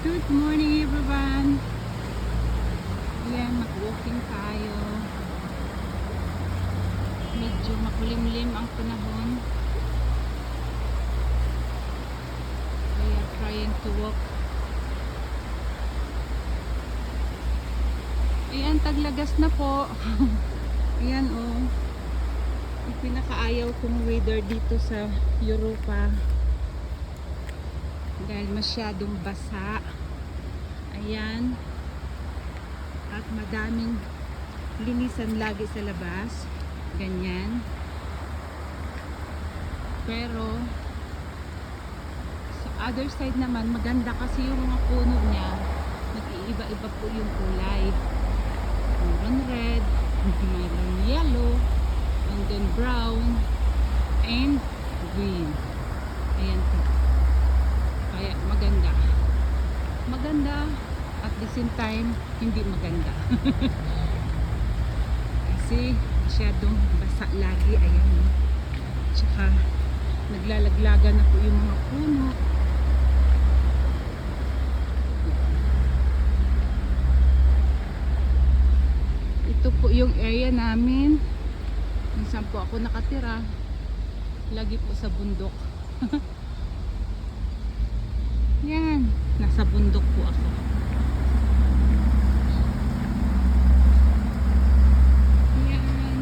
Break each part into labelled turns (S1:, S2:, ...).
S1: Good morning everyone. Ayan, mag-walking tayo. Medyo makulimlim ang panahon. Kaya trying to walk. Ayan, taglagas na po. Ayan oh. Ang pinakaayaw kong weather dito sa Europa. Dahil masyadong basa. Ayan. At madaming linisan lagi sa labas. Ganyan. Pero sa other side naman, maganda kasi yung mga puno niya. Nag-iiba-iba po yung kulay. Mayroon red, mayroon yellow, and then brown, and green. Ayan po. Kaya maganda. Maganda at the same time hindi maganda. Kasi masyadong basa lagi. Ayan. Tsaka naglalaglagan na po yung mga puno. Ito po yung area namin. Kung saan po ako nakatira. Lagi po sa bundok. Yan, nasa bundok po ako. Yan.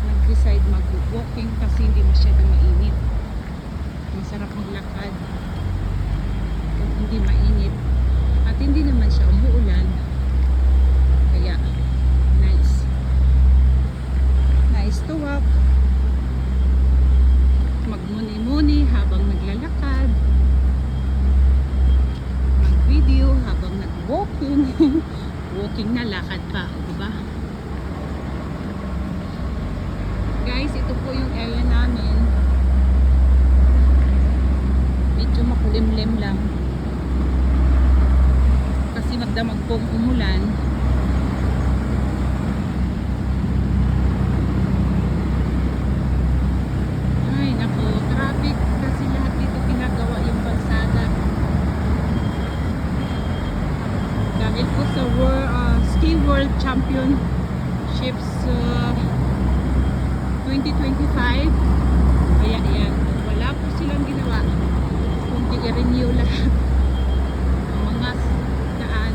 S1: Nag-decide mag-walking kasi hindi masyadong mainit. Masarap maglakad kung hindi mainit. At hindi naman siya umuulan. Kaya, nice. Nice to walk. Magmuni-muni habang naglalakad, mag-video habang nag-walking. Walking na, lakad pa, diba? Guys, ito po yung area namin. Medyo makulimlim lang kasi magdamag pong umulan. Dahil po sa Ski World Championships 2025. Kaya yan, wala po silang ginawa kundi i-renew lahat ang mga daan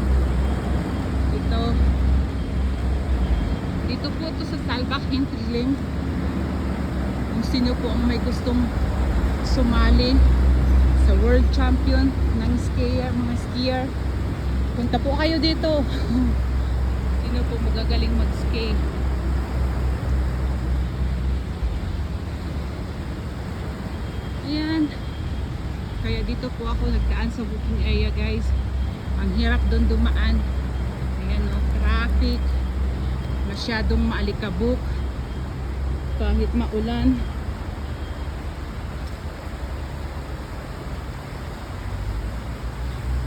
S1: dito po ito sa Saalbach Hinterling. Kung sino po ang may gustong sumali sa World Champion ng skier, mga skier, punta po kayo dito. Sino po magagaling mag-ski? Ayan. Kaya dito po ako nagdaan sa booking area, guys. Ang hirap doon dumaan. Ayan o, traffic. Masyadong maalikabok. Kahit maulan.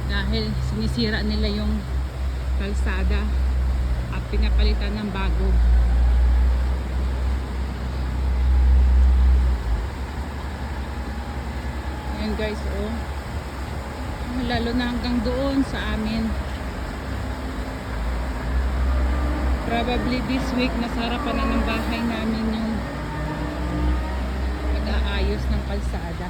S1: Dahil sinisira nila yung kalsada at pinapalitan ng bago. Ayan guys, oh. Lalo na hanggang doon sa amin. Probably this week nasa harapan na ng bahay namin yung pag-aayos ng kalsada.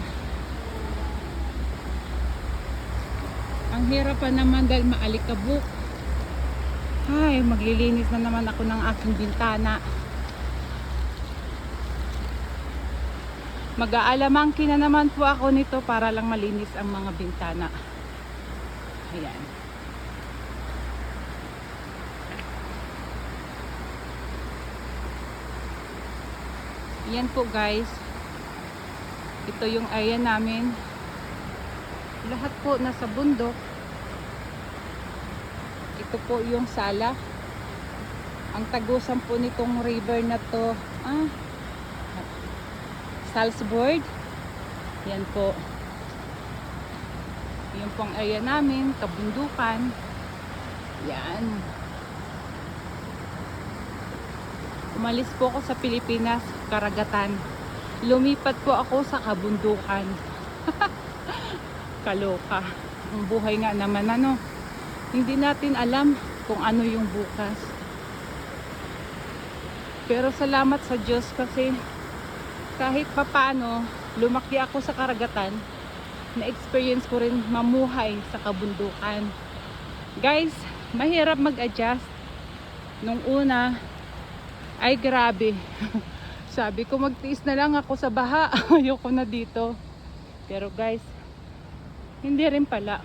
S1: Ang hirap pa naman dahil maalikabok. Ay, maglilinis na naman ako ng aking bintana. Mag-aalamangki na naman po ako nito para lang malinis ang mga bintana. Ayan. Yan po guys. Ito yung area namin. Lahat po nasa bundok. Ito po yung sala. Ang tagusan po nitong river na to, Salzburg. Yan po. Yung pong area namin, kabundukan. Yan. Umalis po ako sa Pilipinas, karagatan. Lumipat po ako sa kabundukan. Kaloka. Ang buhay nga naman ano, hindi natin alam kung ano yung bukas. Pero salamat sa Diyos kasi kahit papaano lumaki ako sa karagatan, na-experience ko rin mamuhay sa kabundukan. Guys, mahirap mag-adjust. Nung una, ay grabe. Sabi ko magtiis na lang ako sa baha. Ayoko na dito. Pero guys, hindi rin pala.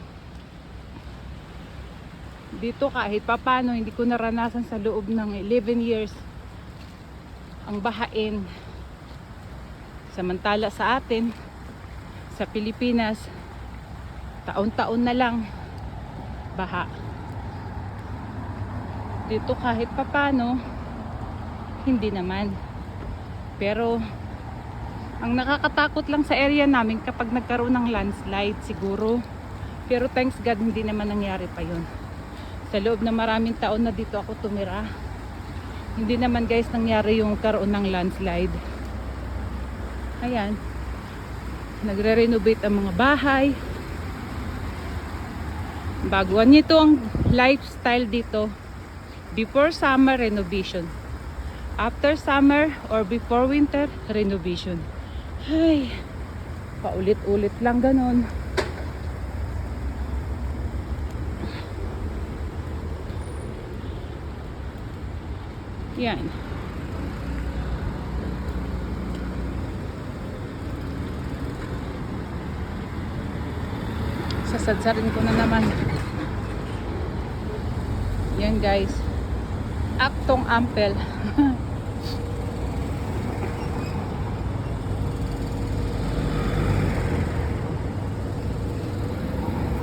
S1: Dito kahit papano, hindi ko naranasan sa loob ng 11 years ang bahain. Samantala sa atin, sa Pilipinas, taon-taon na lang baha. Dito kahit papano, hindi naman. Pero ang nakakatakot lang sa area namin kapag nagkaroon ng landslide siguro. Pero thanks God hindi naman nangyari pa yun. Sa loob na maraming taon na dito ako tumira, hindi naman guys nangyari yung karoon ng landslide. Ayan, nagre-renovate ang mga bahay. Baguhan nito ang lifestyle dito. Before summer, renovation. After summer or before winter, renovation. Ay, paulit-ulit lang ganon. Yan. Sasadsarin ko na naman. Yan guys. Aktong Ampel.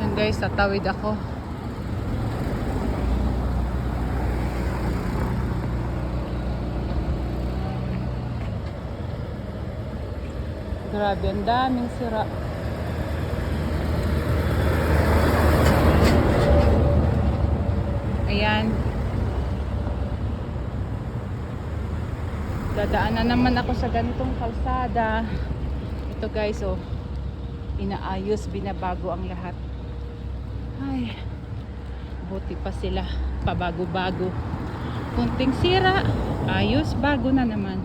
S1: Yan guys, tatawid ako. Grabe, ang daming sira. Ayan. Dadaan na naman ako sa ganitong kalsada. Ito guys, oh. Inaayos, binabago ang lahat. Ay, buti pa sila. Pabago-bago. Kunting sira, ayos, bago na naman.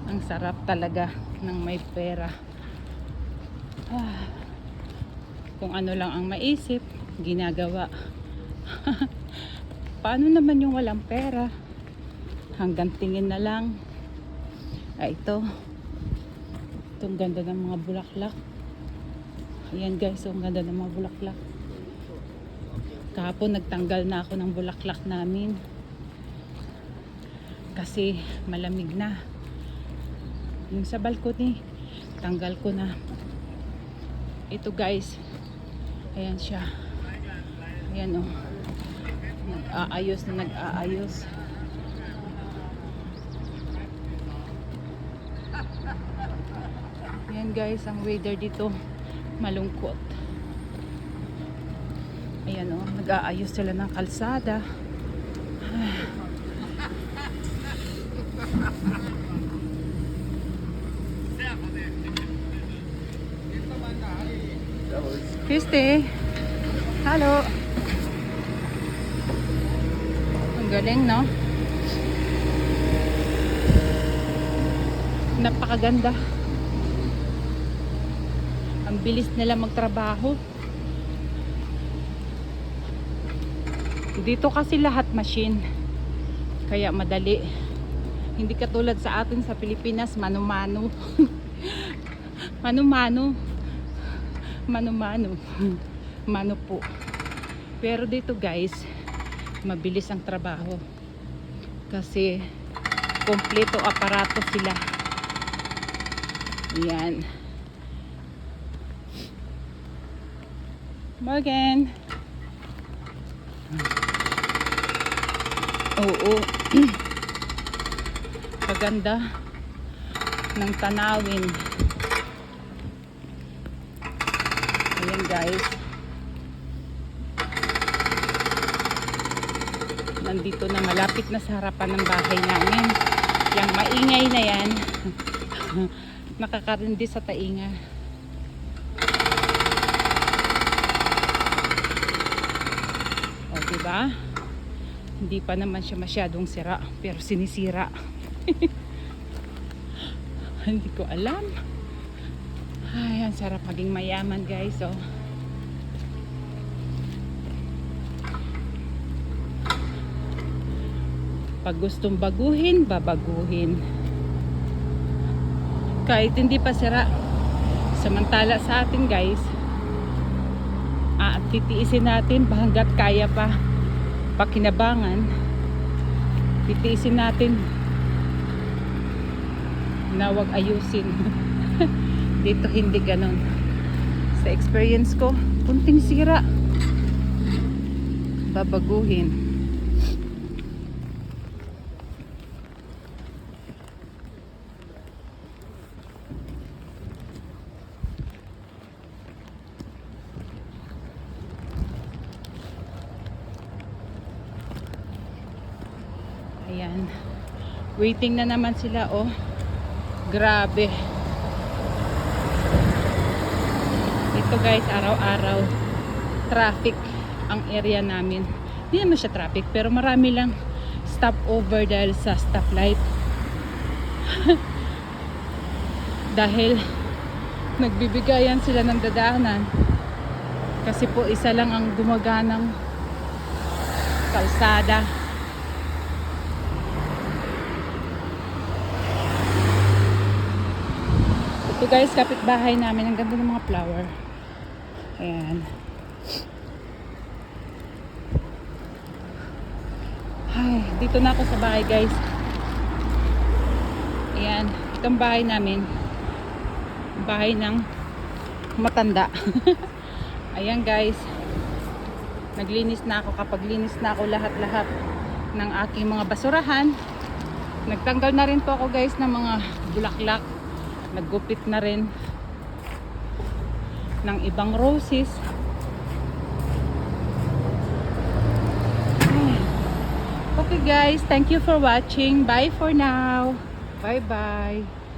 S1: Ang sarap talaga ng may pera. Kung ano lang ang maisip, ginagawa. Paano naman yung walang pera? Hanggang tingin na lang. Ito. Itong ganda ng mga bulaklak. Ayan guys, ang ganda ng mga bulaklak. Kahapon nagtanggal na ako ng bulaklak namin. Kasi malamig na. Yung sa balcony, tanggal ko na. Ito guys. Ayan siya. Ayan oh. Nag-aayos na nag-aayos. Ayan guys, ang weather dito malungkot. Ayan oh, nag-aayos sila ng kalsada. Christy, hello. Ang galing, no? Napakaganda. Ang bilis nila magtrabaho. Dito kasi lahat machine. Kaya madali. Hindi katulad sa atin sa Pilipinas, mano-mano. Mano-mano. Mano-mano. Mano po. Pero dito guys, mabilis ang trabaho. Kasi kompleto aparato sila. Yan. Morgan. Oo. Paganda ng tanawin. Ayan guys. Nandito na, malapit na sa harapan ng bahay namin. Yang maingay na yan. Nakakarindi sa tainga. Diba? Hindi pa naman siya masyadong sira, pero sinisira. Hindi ko alam. Ay, ang sarap maging mayaman, guys. Oh. Pag gustong baguhin, babaguhin. Kahit hindi pa sira. Samantala sa atin, guys, titiisin natin hanggat kaya pa pakinabangan. Titiisin natin na wag ayusin. Dito hindi ganon. Sa experience ko, kunting sira, babaguhin. Ayan. Waiting na naman sila, oh. Grabe. Ito, guys, araw-araw traffic ang area namin. Hindi naman siya traffic, pero marami lang stopover dahil sa stoplight. Dahil nagbibigayan sila ng dadaanan. Kasi po isa lang ang gumaganang kalsada. Ito, guys, kapitbahay namin. Ang ganda ng mga flower. Ayan. Ay, dito na ako sa bahay, guys. Ayan. Itong bahay namin. Bahay ng matanda. Ayan, guys. Naglinis na ako. Kapag linis na ako lahat-lahat ng aking mga basurahan. Nagtanggal na rin po ako, guys, ng mga bulaklak. Naggupit na rin ng ibang roses. Okay, guys, thank you for watching. Bye for now. Bye bye.